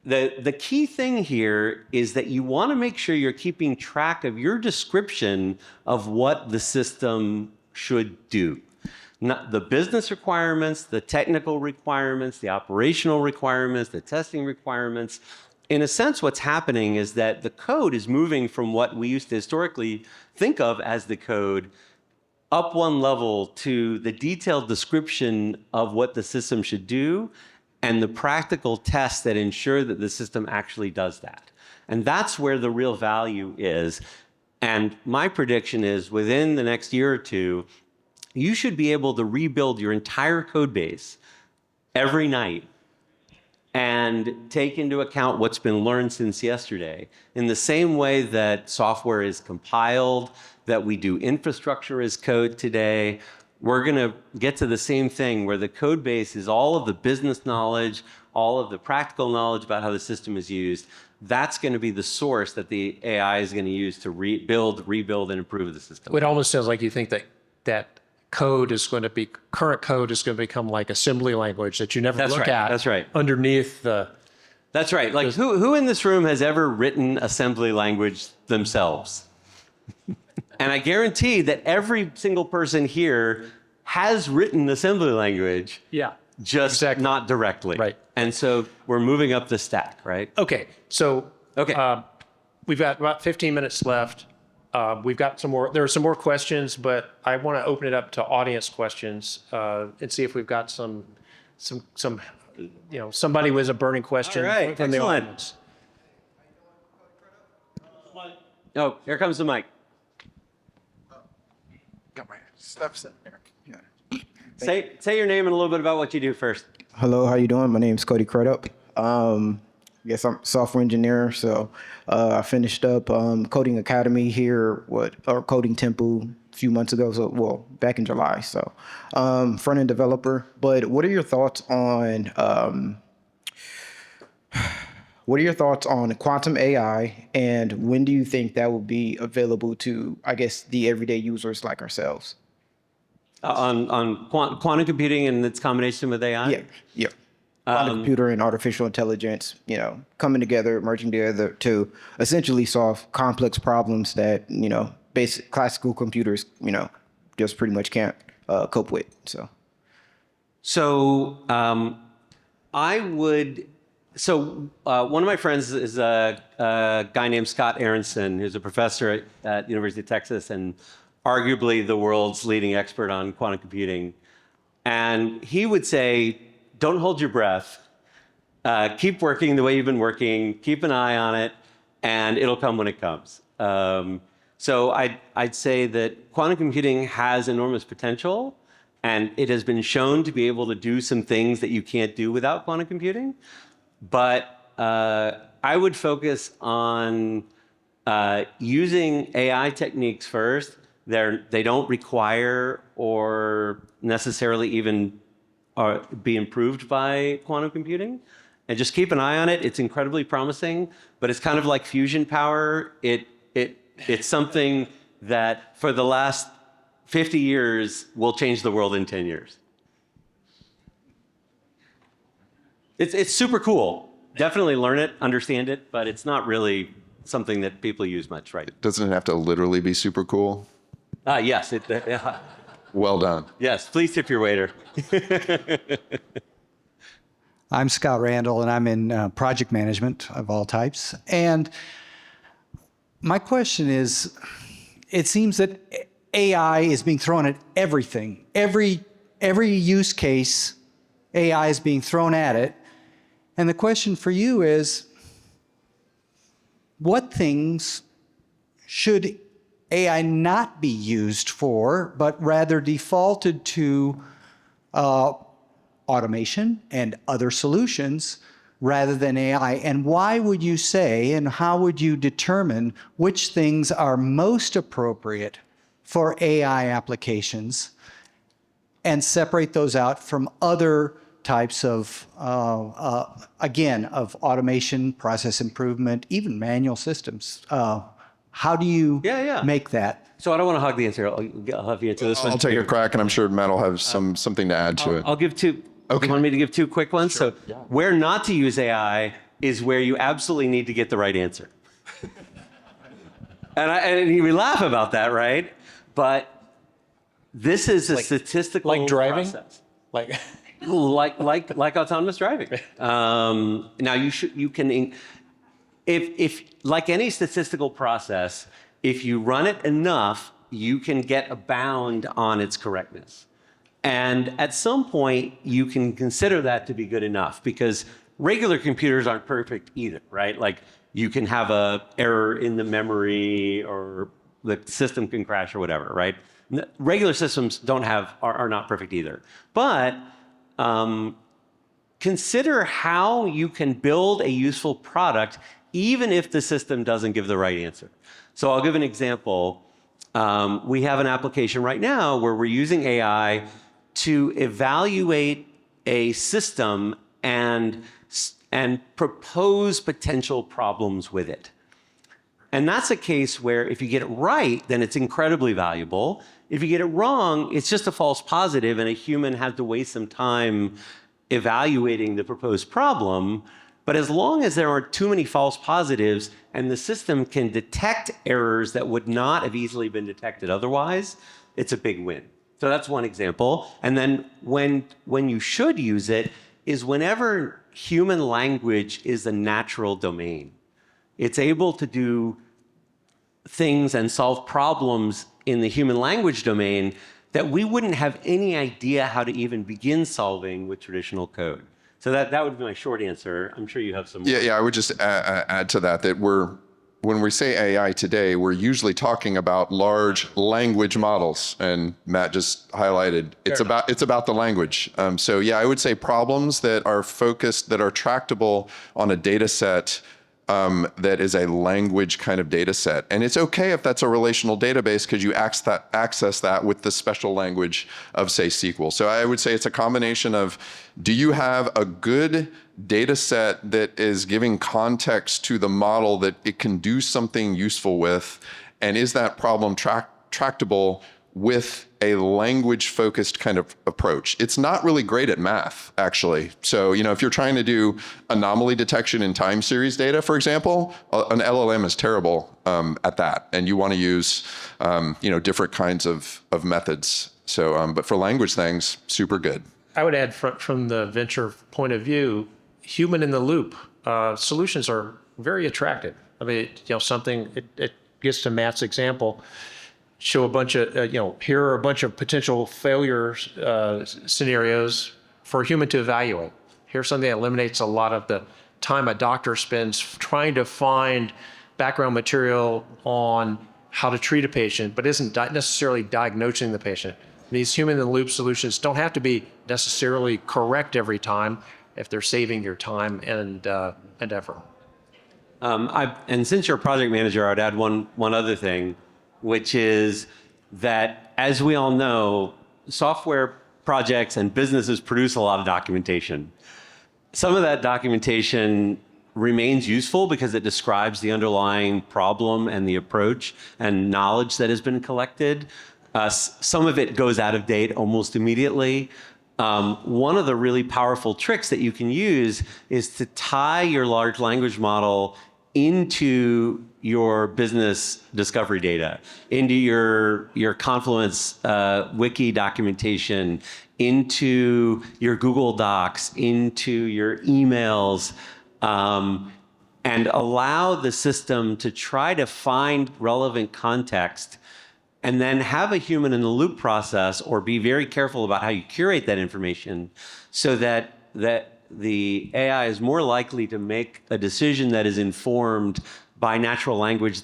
the key thing here is that you want to make sure you're keeping track of your description of what the system should do. Not the business requirements, the technical requirements, the operational requirements, the testing requirements. In a sense, what's happening is that the code is moving from what we used to historically think of as the code up one level to the detailed description of what the system should do and the practical tests that ensure that the system actually does that. And that's where the real value is. And my prediction is within the next year or two, you should be able to rebuild your entire code base every night and take into account what's been learned since yesterday. In the same way that software is compiled, that we do infrastructure as code today, we're going to get to the same thing where the code base is all of the business knowledge, all of the practical knowledge about how the system is used. That's going to be the source that the AI is going to use to rebuild, and improve the system. It almost sounds like you think that code is going to be, current code is going to become like assembly language that you never look at. That's right. Underneath the. That's right. Like who in this room has ever written assembly language themselves? And I guarantee that every single person here has written assembly language. Yeah. Just not directly. Right. And so we're moving up the stack, right? Okay. So we've got about 15 minutes left. We've got some more. There are some more questions, but I want to open it up to audience questions and see if we've got some, somebody with a burning question All right. from the Excellent. audience. Oh, here comes the mic. Got my stuff set there. Yeah. Say your name and a little bit about what you do first. Hello, how you doing? My name's Cody Crudup. Yes, I'm a software engineer. So I finished up Coding Academy here, or Coding Temple a few months ago. So, well, back in July. So front-end developer. But what are your thoughts on quantum AI, and when do you think that will be available to, I guess, the everyday users like ourselves? On quantum computing and its combination with AI? Yeah. Quantum computer and artificial intelligence, coming together, merging together to essentially solve complex problems that, basic classical computers, just pretty much can't cope with. So one of my friends is a guy named Scott Aronson, who's a professor at University of Texas and arguably the world's leading expert on quantum computing. And he would say, don't hold your breath. Keep working the way you've been working. Keep an eye on it, and it'll come when it comes. So I'd say that quantum computing has enormous potential, and it has been shown to be able to do some things that you can't do without quantum computing. But I would focus on using AI techniques first. They don't require or necessarily even be improved by quantum computing. And just keep an eye on it. It's incredibly promising, but it's kind of like fusion power. It's something that for the last 50 years will change the world in 10 years. It's super cool. Definitely learn it, understand it, but it's not really something that people use much, right? Doesn't it have to literally be super cool? Yes. Well done. Yes, please tip your waiter. I'm Scott Randall, and I'm in project management of all types. And my question is, it seems that AI is being thrown at everything. Every use case, AI is being thrown at it. And the question for you is, what things should AI not be used for, but rather defaulted to automation and other solutions rather than AI? And why would you say, and how would you determine which things are most appropriate for AI applications and separate those out from other types of, again, of automation, process improvement, even manual systems? How do you make that? So I don't want to hog the answer. I'll have you answer this one. I'll take a crack, and I'm sure Matt will have something to add to it. I'll give two. Okay. You want me to give two quick ones? Sure. So where not to use AI, is where you absolutely need to get the right answer. And we laugh about that, right? But this is a statistical like driving? process. Like, like autonomous driving. Now you can, if like any statistical process, if you run it enough, you can get a bound on its correctness. And at some point, you can consider that to be good enough, because regular computers aren't perfect either, right? Like you can have a error in the memory, or the system can crash or whatever, right? Regular systems are not perfect either. But consider how you can build a useful product even if the system doesn't give the right answer. So I'll give an example. We have an application right now where we're using AI to evaluate a system and propose potential problems with it. And that's a case where if you get it right, then it's incredibly valuable. If you get it wrong, it's just a false positive, and a human has to waste some time evaluating the proposed problem. But as long as there aren't too many false positives and the system can detect errors that would not have easily been detected otherwise, it's a big win. So that's one example. And then when you should use it is whenever human language is a natural domain. It's able to do things and solve problems in the human language domain that we wouldn't have any idea how to even begin solving with traditional code. So that would be my short answer. I'm sure you have some more. Yeah, I would just add to that when we say AI today, we're usually talking about large language models, and Matt just highlighted it's about the language. So yeah, I would say problems that are focused, that are tractable on a data set that is a language kind of data set. And it's okay if that's a relational database, because you access that with the special language of, say, SQL. So I would say it's a combination of, do you have a good data set that is giving context to the model that it can do something useful with? And is that problem tractable with a language-focused kind of approach? It's not really great at math, actually. So, if you're trying to do anomaly detection in time series data, for example, an LLM is terrible at that. And you want to use, different kinds of methods. So, but for language things, super good. I would add from the venture point of view, human in the loop solutions are very attractive. I mean, it gets to Matt's example. Show a bunch of, here are a bunch of potential failure scenarios for a human to evaluate. Here's something that eliminates a lot of the time a doctor spends trying to find background material on how to treat a patient, but isn't necessarily diagnosing the patient. These human-in-the-loop solutions don't have to be necessarily correct every time if they're saving your time and effort. And since you're a project manager, I would add one other thing, which is that, as we all know, software projects and businesses produce a lot of documentation. Some of that documentation remains useful because it describes the underlying problem and the approach and knowledge that has been collected. Some of it goes out of date almost immediately. One of the really powerful tricks that you can use is to tie your large language model into your business discovery data, into your Confluence wiki documentation, into your Google Docs, into your emails, and allow the system to try to find relevant context, and then have a human in the loop process, or be very careful about how you curate that information so that the AI is more likely to make a decision that is informed by natural language,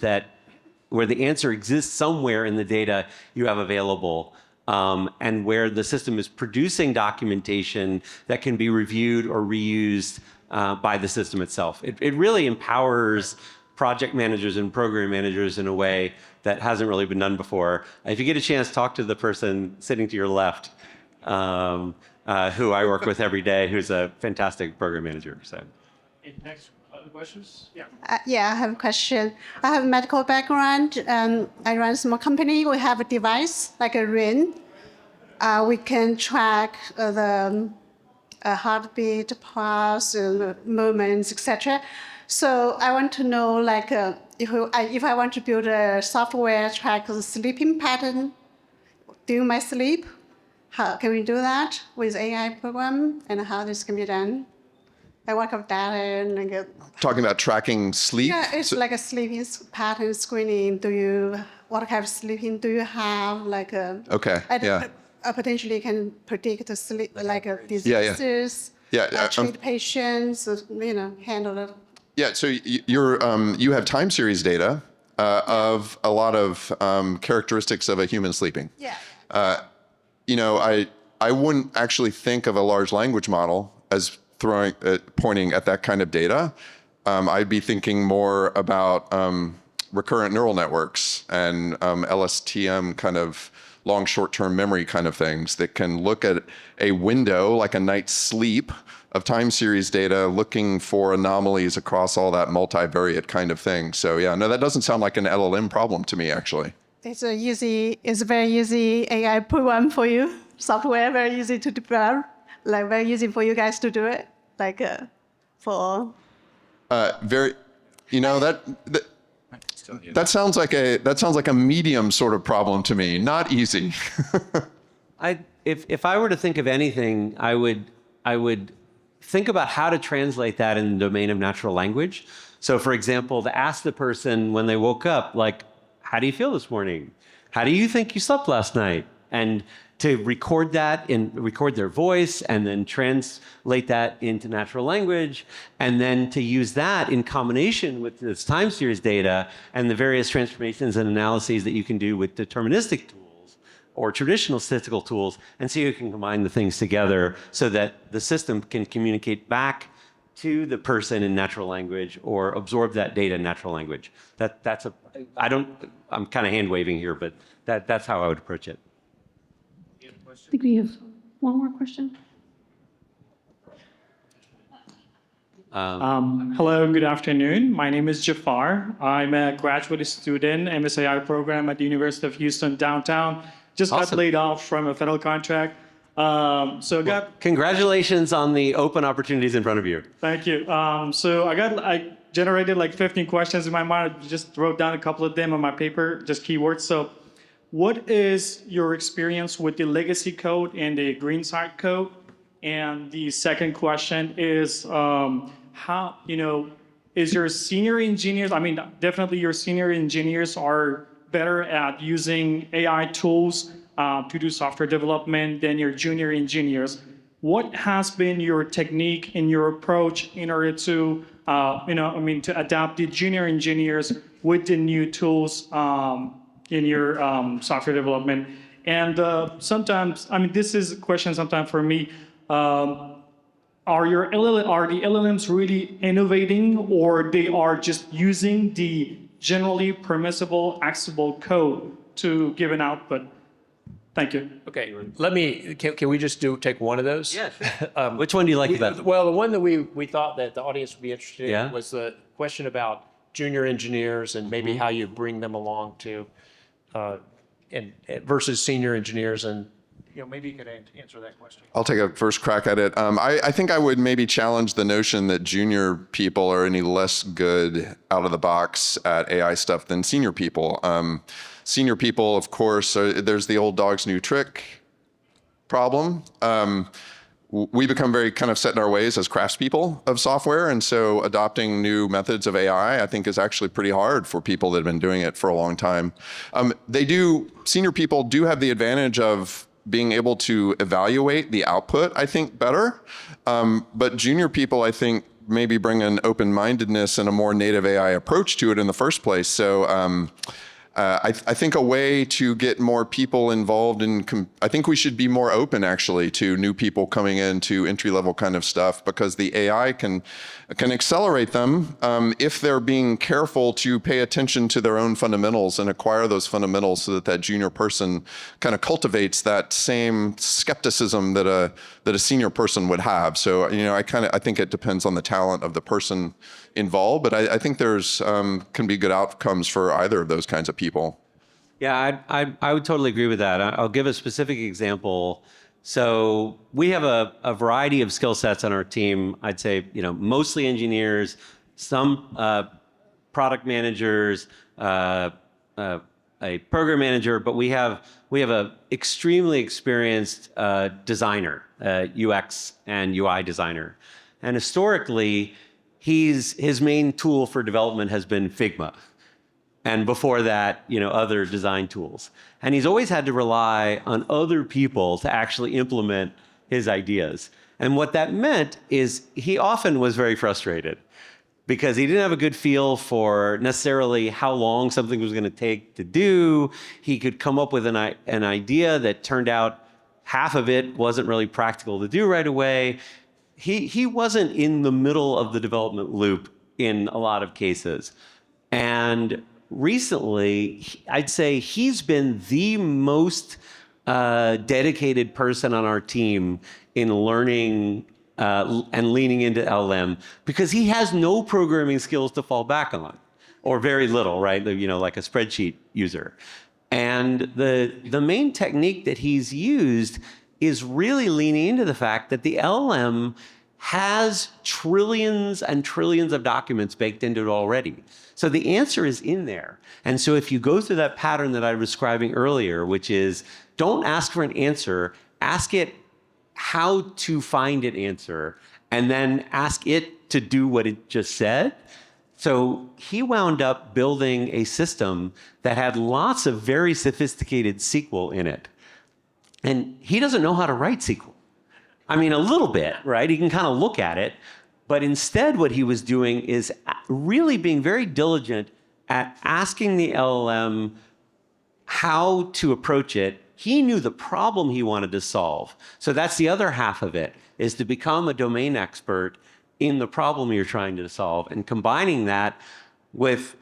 where the answer exists somewhere in the data you have available, and where the system is producing documentation that can be reviewed or reused by the system itself. It really empowers project managers and program managers in a way that hasn't really been done before. If you get a chance, talk to the person sitting to your left, who I work with every day, who's a fantastic program manager. So, Next, other questions? Yeah. Yeah, I have a question. I have a medical background. I run a small company. We have a device like a ring. We can track the heartbeat, pulse, movements, etc. So I want to know, like, if I want to build a software track the sleeping pattern during my sleep, how can we do that with AI program, and how this can be done? I work with data and like Talking about tracking sleep. yeah, it's like a sleeping pattern screening. What kind of sleeping do you have? Like Okay, yeah. Potentially can predict the sleep, like diseases. Treat patients. Handle it. Yeah, so you have time series data of a lot of characteristics of a human sleeping. Yeah. I wouldn't actually think of a large language model as pointing at that kind of data. I'd be thinking more about recurrent neural networks and LSTM kind of long short-term memory kind of things that can look at a window like a night's sleep of time series data, looking for anomalies across all that multivariate kind of thing. So yeah, no, that doesn't sound like an LLM problem to me, actually. It's a very easy AI program for you. Software, very easy to develop, like very easy for you guys to do it, like for. That sounds like a medium sort of problem to me, not easy. If I were to think of anything, I would think about how to translate that in the domain of natural language. So for example, to ask the person when they woke up, like, how do you feel this morning? How do you think you slept last night? And to record that and record their voice and then translate that into natural language, and then to use that in combination with this time series data and the various transformations and analyses that you can do with deterministic tools or traditional statistical tools, and so you can combine the things together so that the system can communicate back to the person in natural language or absorb that data in natural language. I'm kind of hand waving here, but that's how I would approach it. I think we have one more question. Hello, good afternoon. My name is Jafar. I'm a graduate student, MSAI program at the University of Houston downtown. Just got laid off from a federal contract. Congratulations on the open opportunities in front of you. Thank you. I generated like 15 questions in my mind. I just wrote down a couple of them on my paper, just keywords. So what is your experience with the legacy code and the green side code? And the second question is, is your senior engineers, definitely your senior engineers are better at using AI tools to do software development than your junior engineers. What has been your technique and your approach in order to, to adapt the junior engineers with the new tools in your software development? And sometimes, this is a question sometimes for me, are the LLMs really innovating, or they are just using the generally permissible, accessible code to give an output? Thank you. Okay, can we just take one of those? Yeah, sure. Which one do you like better? Well, the one that we thought that the audience would be interested in Yeah? was the question about junior engineers and maybe how you bring them along to, and versus senior engineers, and maybe you could answer that question. I'll take a first crack at it. I think I would maybe challenge the notion that junior people are any less good out of the box at AI stuff than senior people. Senior people, of course, there's the old dog's new trick problem. We become very kind of set in our ways as craftspeople of software, and so adopting new methods of AI, I think, is actually pretty hard for people that have been doing it for a long time. Senior people do have the advantage of being able to evaluate the output, I think, better. But junior people, I think, maybe bring an open-mindedness and a more native AI approach to it in the first place. So I think a way to get more people involved I think we should be more open, actually, to new people coming into entry-level kind of stuff, because the AI can accelerate them if they're being careful to pay attention to their own fundamentals and acquire those fundamentals, so that junior person kind of cultivates that same skepticism that a senior person would have. So I think it depends on the talent of the person involved, but I think there's can be good outcomes for either of those kinds of people. Yeah, I would totally agree with that. I'll give a specific example. So we have a variety of skill sets on our team. I'd say, mostly engineers, some product managers, a program manager, but we have a extremely experienced designer, UX and UI designer. And historically, his main tool for development has been Figma. And before that, other design tools. And he's always had to rely on other people to actually implement his ideas. And what that meant is he often was very frustrated because he didn't have a good feel for necessarily how long something was going to take to do. He could come up with an idea that turned out half of it wasn't really practical to do right away. He wasn't in the middle of the development loop in a lot of cases. And recently, I'd say he's been the most dedicated person on our team in learning and leaning into LLM because he has no programming skills to fall back on, or very little, right? Like a spreadsheet user. And the main technique that he's used is really leaning into the fact that the LLM has trillions and trillions of documents baked into it already. So the answer is in there. And so if you go through that pattern that I was describing earlier, which is don't ask for an answer, ask it how to find an answer, and then ask it to do what it just said. So he wound up building a system that had lots of very sophisticated SQL in it. And he doesn't know how to write SQL. I mean, a little bit, right? He can kind of look at it. But instead, what he was doing is really being very diligent at asking the LLM how to approach it. He knew the problem he wanted to solve. So that's the other half of it, is to become a domain expert in the problem you're trying to solve, and combining that with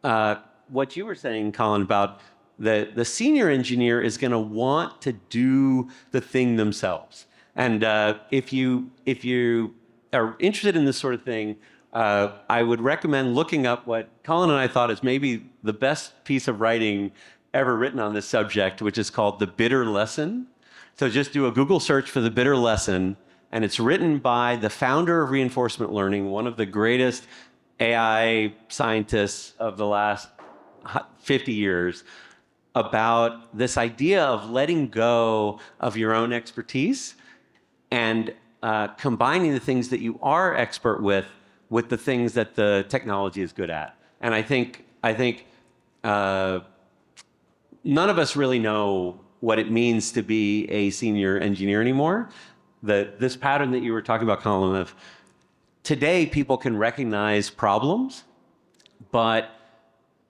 what you were saying, Colin, about the senior engineer is going to want to do the thing themselves. And if you are interested in this sort of thing, I would recommend looking up what Colin and I thought is maybe the best piece of writing ever written on this subject, which is called The Bitter Lesson. So just do a Google search for The Bitter Lesson, and it's written by the founder of reinforcement learning, one of the greatest AI scientists of the last 50 years, about this idea of letting go of your own expertise and combining the things that you are expert with the things that the technology is good at. And I think none of us really know what it means to be a senior engineer anymore. This pattern that you were talking about, Colin, of today people can recognize problems, but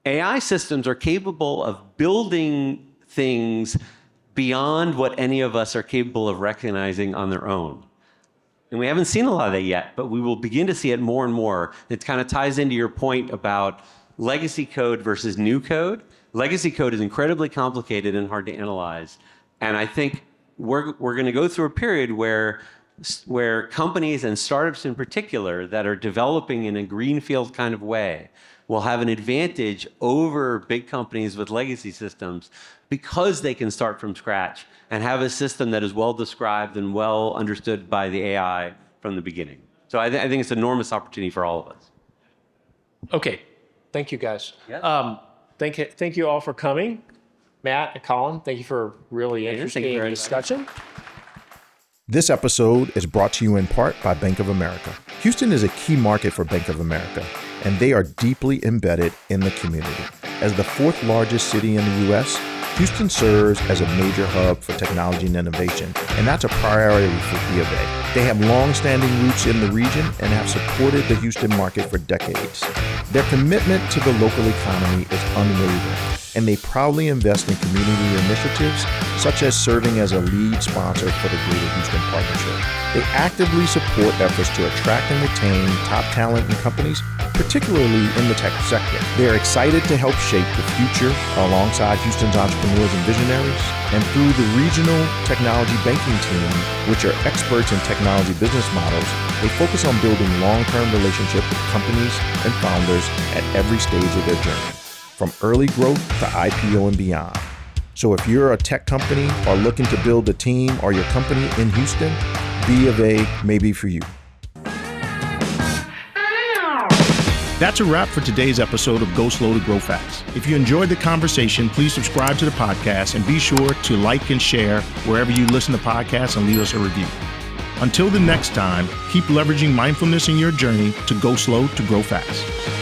AI systems are capable of building things beyond what any of us are capable of recognizing on their own. And we haven't seen a lot of that yet, but we will begin to see it more and more. It kind of ties into your point about legacy code versus new code. Legacy code is incredibly complicated and hard to analyze. And I think we're going to go through a period where companies and startups in particular that are developing in a greenfield kind of way will have an advantage over big companies with legacy systems because they can start from scratch and have a system that is well described and well understood by the AI from the beginning. So I think it's an enormous opportunity for all of us. Okay, thank you guys. Yeah. Thank you all for coming. Matt and Colin, thank you for really interesting discussion. This episode is brought to you in part by Bank of America. Houston is a key market for Bank of America, and they are deeply embedded in the community. As the fourth largest city in the U.S., Houston serves as a major hub for technology and innovation, and that's a priority for B of A. They have long-standing roots in the region and have supported the Houston market for decades. Their commitment to the local economy is unwavering, and they proudly invest in community initiatives, such as serving as a lead sponsor for the Greater Houston Partnership. They actively support efforts to attract and retain top talent in companies, particularly in the tech sector. They are excited to help shape the future alongside Houston's entrepreneurs and visionaries, and through the regional technology banking team, which are experts in technology business models, they focus on building long-term relationships with companies and founders at every stage of their journey, from early growth to IPO and beyond. So if you're a tech company or looking to build a team or your company in Houston, B of A may be for you. That's a wrap for today's episode of Go Slow to Grow Fast. If you enjoyed the conversation, please subscribe to the podcast and be sure to like and share wherever you listen to podcasts and leave us a review. Until the next time, keep leveraging mindfulness in your journey to go slow to grow fast.